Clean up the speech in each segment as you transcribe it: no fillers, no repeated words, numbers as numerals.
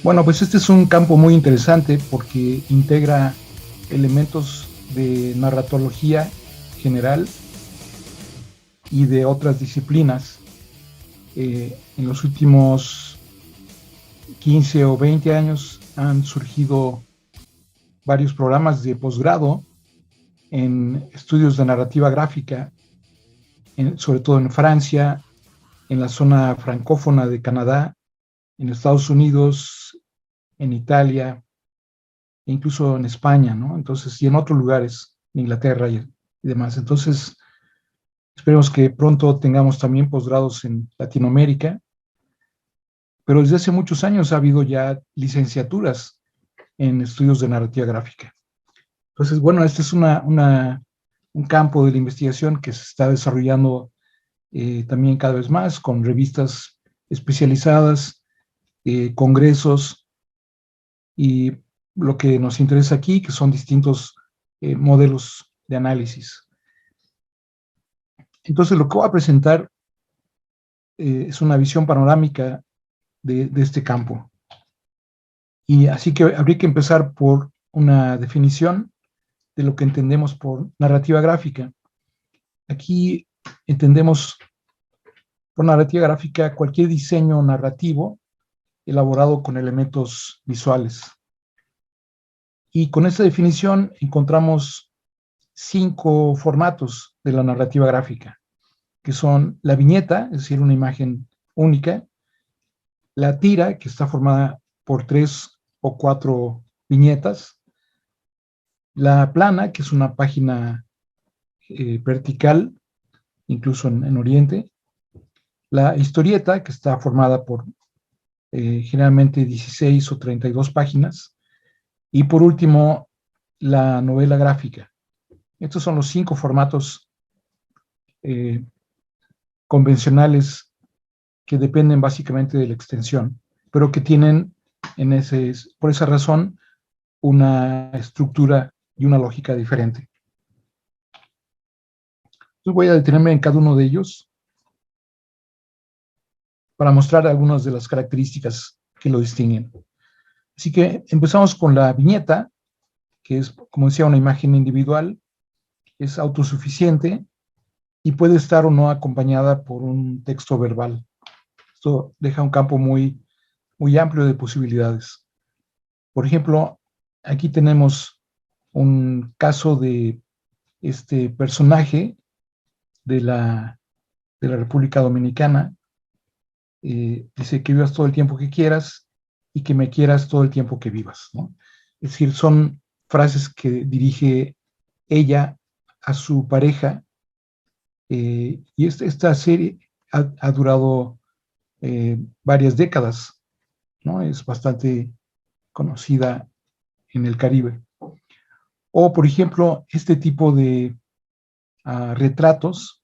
Bueno, pues este es un campo muy interesante porque integra elementos de narratología general y de otras disciplinas. En los últimos 15 o 20 años han surgido varios programas de posgrado en estudios de narrativa gráfica, sobre todo en Francia, en la zona francófona de Canadá, en Estados Unidos, en Italia, e incluso en España, ¿no? Entonces, y en otros lugares, en Inglaterra y demás. Entonces, esperemos que pronto tengamos también posgrados en Latinoamérica, pero desde hace muchos años ha habido ya licenciaturas en estudios de narrativa gráfica. Entonces, bueno, este es un campo de la investigación que se está desarrollando también cada vez más con revistas especializadas, congresos y lo que nos interesa aquí, que son distintos modelos de análisis. Entonces, lo que voy a presentar es una visión panorámica de este campo. Y así que habría que empezar por una definición de lo que entendemos por narrativa gráfica. Aquí entendemos por narrativa gráfica cualquier diseño narrativo elaborado con elementos visuales. Y con esta definición encontramos 5 formatos de la narrativa gráfica, que son la viñeta, es decir, una imagen única, la tira, que está formada por 3 o 4 viñetas, la plana, que es una página vertical, incluso en Oriente, la historieta, que está formada por generalmente 16 o 32 páginas, y por último, la novela gráfica. Estos son los 5 formatos convencionales que dependen básicamente de la extensión, pero que tienen por esa razón una estructura y una lógica diferente. Entonces voy a detenerme en cada uno de ellos para mostrar algunas de las características que lo distinguen. Así que empezamos con la viñeta, que es, como decía, una imagen individual, es autosuficiente y puede estar o no acompañada por un texto verbal. Esto deja un campo muy amplio de posibilidades. Por ejemplo, aquí tenemos un caso de este personaje de la República Dominicana. Dice que vivas todo el tiempo que quieras y que me quieras todo el tiempo que vivas, ¿no? Es decir, son frases que dirige ella a su pareja, y esta serie ha durado varias décadas, ¿no? Es bastante conocida en el Caribe. O, por ejemplo, este tipo de retratos.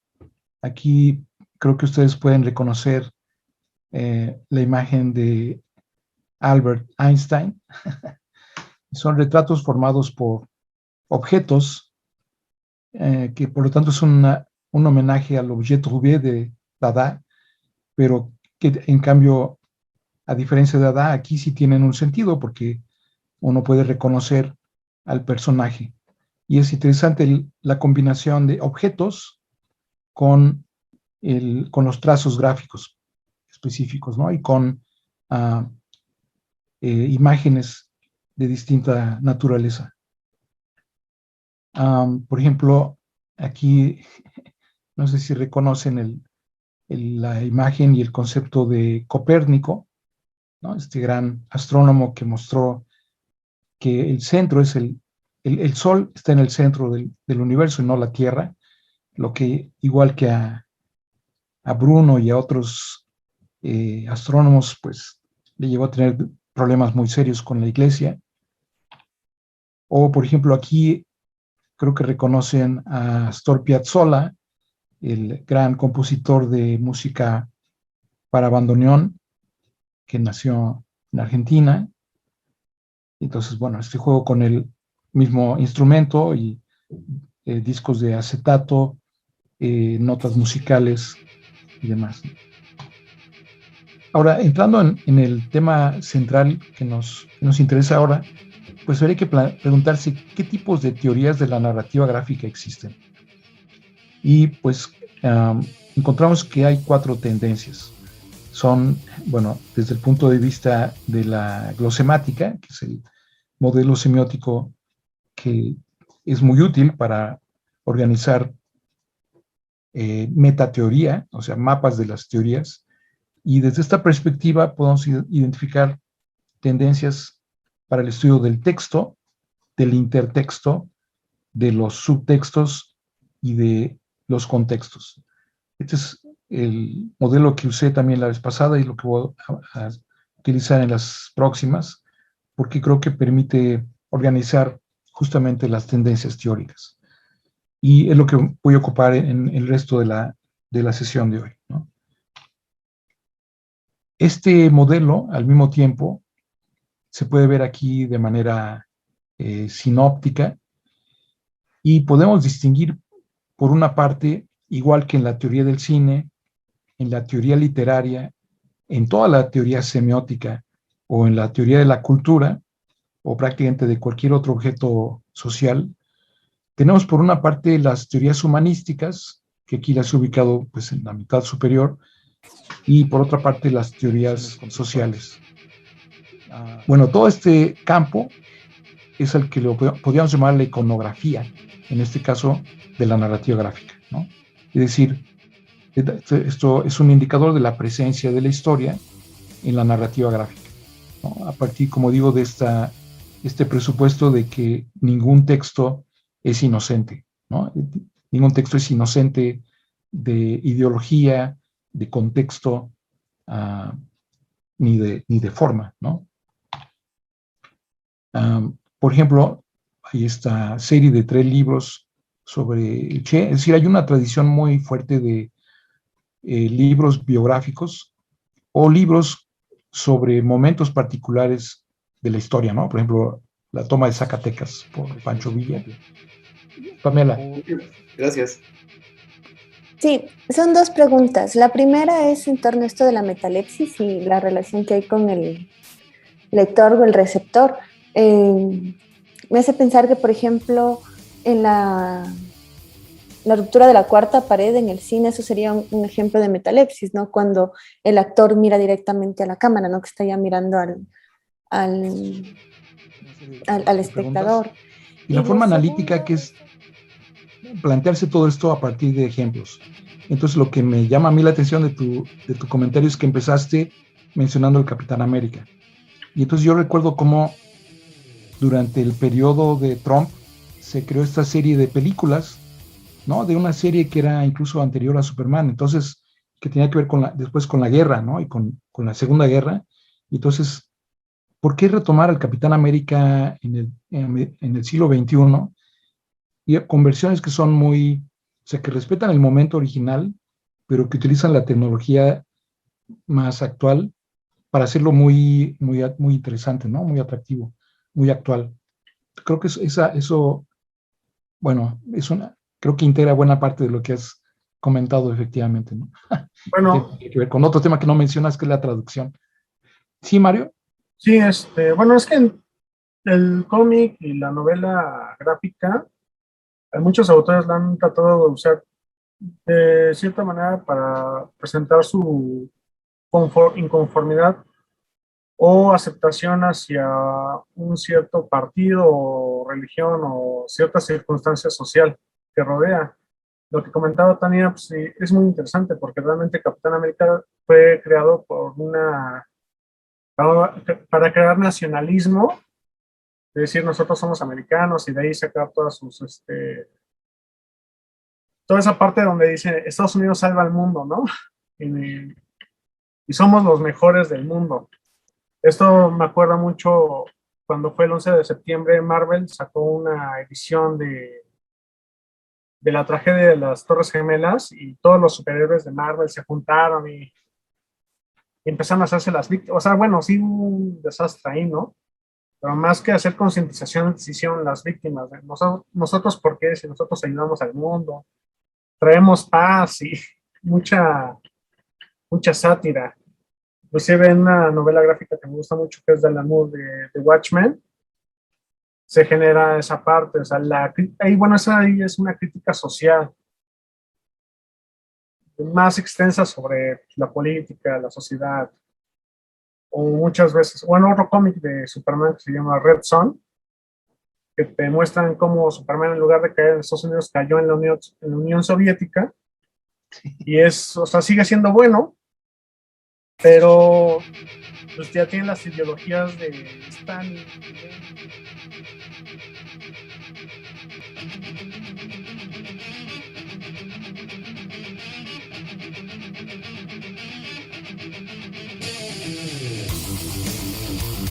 Aquí creo que ustedes pueden reconocer la imagen de Albert Einstein. Son retratos formados por objetos, que por lo tanto es un homenaje al objet trouvé de Dada, pero que en cambio, a diferencia de Dada, aquí sí tienen un sentido porque uno puede reconocer al personaje. Y es interesante la combinación de objetos con los trazos gráficos específicos, ¿no? Y con imágenes de distinta naturaleza. Por ejemplo, aquí, no sé si reconocen la imagen y el concepto de Copérnico, ¿no? Este gran astrónomo que mostró que el centro es el Sol está en el centro del universo y no la Tierra, lo que igual que a Bruno y a otros astrónomos, pues le llevó a tener problemas muy serios con la iglesia. O, por ejemplo, aquí creo que reconocen a Astor Piazzolla, el gran compositor de música para bandoneón, que nació en Argentina. Entonces, bueno, este juego con el mismo instrumento y discos de acetato, notas musicales y demás. Ahora, entrando en el tema central que nos interesa ahora, pues habría que preguntarse qué tipos de teorías de la narrativa gráfica existen. Y pues encontramos que hay 4 tendencias. Son, bueno, desde el punto de vista de la glosemática, que es el modelo semiótico que es muy útil para organizar metateoría, o sea, mapas de las teorías, y desde esta perspectiva podemos identificar tendencias para el estudio del texto, del intertexto, de los subtextos y de los contextos. Este es el modelo que usé también la vez pasada y lo que voy a utilizar en las próximas, porque creo que permite organizar justamente las tendencias teóricas. Y es lo que voy a ocupar en el resto de la sesión de hoy, ¿no? Este modelo, al mismo tiempo, se puede ver aquí de manera sinóptica y podemos distinguir, por una parte, igual que en la teoría del cine, en la teoría literaria, en toda la teoría semiótica o en la teoría de la cultura, o prácticamente de cualquier otro objeto social, tenemos por una parte las teorías humanísticas, que aquí las he ubicado pues, en la mitad superior, y por otra parte las teorías sociales. Bueno, todo este campo es el que lo podríamos llamar la iconografía, en este caso de la narrativa gráfica, ¿no? Es decir, esto es un indicador de la presencia de la historia en la narrativa gráfica, ¿no? A partir, como digo, de este presupuesto de que ningún texto es inocente, ¿no? Ningún texto es inocente de ideología, de contexto, ni de forma, ¿no? Por ejemplo, hay esta serie de 3 libros sobre Che, es decir, hay una tradición muy fuerte de libros biográficos o libros sobre momentos particulares de la historia, ¿no? Por ejemplo, la toma de Zacatecas por Pancho Villa. Pamela. Gracias. Sí, son 2 preguntas. La primera es en torno a esto de la metalepsis y la relación que hay con el lector o el receptor. Me hace pensar que, por ejemplo, en la ruptura de la cuarta pared en el cine, eso sería un ejemplo de metalepsis, ¿no? Cuando el actor mira directamente a la cámara, ¿no? Que está ya mirando al espectador. Y la forma analítica, que es plantearse todo esto a partir de ejemplos. Entonces, lo que me llama a mí la atención de tu comentario es que empezaste mencionando el Capitán América. Y entonces yo recuerdo cómo durante el periodo de Trump se creó esta serie de películas, ¿no? De una serie que era incluso anterior a Superman, entonces, que tenía que ver después con la guerra, ¿no? Y con la Segunda Guerra. Y entonces, ¿por qué retomar al Capitán América en el siglo XXI? Y con versiones que son o sea, que respetan el momento original, pero que utilizan la tecnología más actual para hacerlo muy interesante, ¿no? Muy atractivo, muy actual. Creo que eso, bueno, creo que integra buena parte de lo que has comentado efectivamente, ¿no? Bueno, Tiene que ver con otro tema que no mencionas, que es la traducción. ¿Sí, Mario? sí, bueno, es que el cómic y la novela gráfica, muchos autores la han tratado de usar de cierta manera para presentar su inconformidad o aceptación hacia un cierto partido o religión o cierta circunstancia social que rodea. Lo que comentaba Tania, pues, sí, es muy interesante porque realmente Capitán América fue creado para crear nacionalismo, es decir, nosotros somos americanos y de ahí sacar toda esa parte donde dice Estados Unidos salva al mundo, ¿no? Y, y somos los mejores del mundo. Esto me acuerda mucho cuando fue el 11 de septiembre, Marvel sacó una edición de la tragedia de las Torres Gemelas y todos los superhéroes de Marvel se juntaron y empezaron a hacerse las víctimas. O sea, bueno, sí, un desastre ahí, ¿no? Pero más que hacer concientización, se hicieron las víctimas. Nosotros, ¿por qué? Si nosotros ayudamos al mundo, traemos paz y mucha, mucha sátira. Inclusive en una novela gráfica que me gusta mucho, que es de Alan Moore, de Watchmen, se genera esa parte, o sea, esa ahí es una crítica social más extensa sobre la política, la sociedad, o muchas veces, bueno, otro cómic de Superman que se llama Red Son, que te muestran cómo Superman, en lugar de caer en Estados Unidos, cayó en la Unión Soviética, y o sea, sigue siendo bueno, pero pues ya tiene las ideologías de Stalin,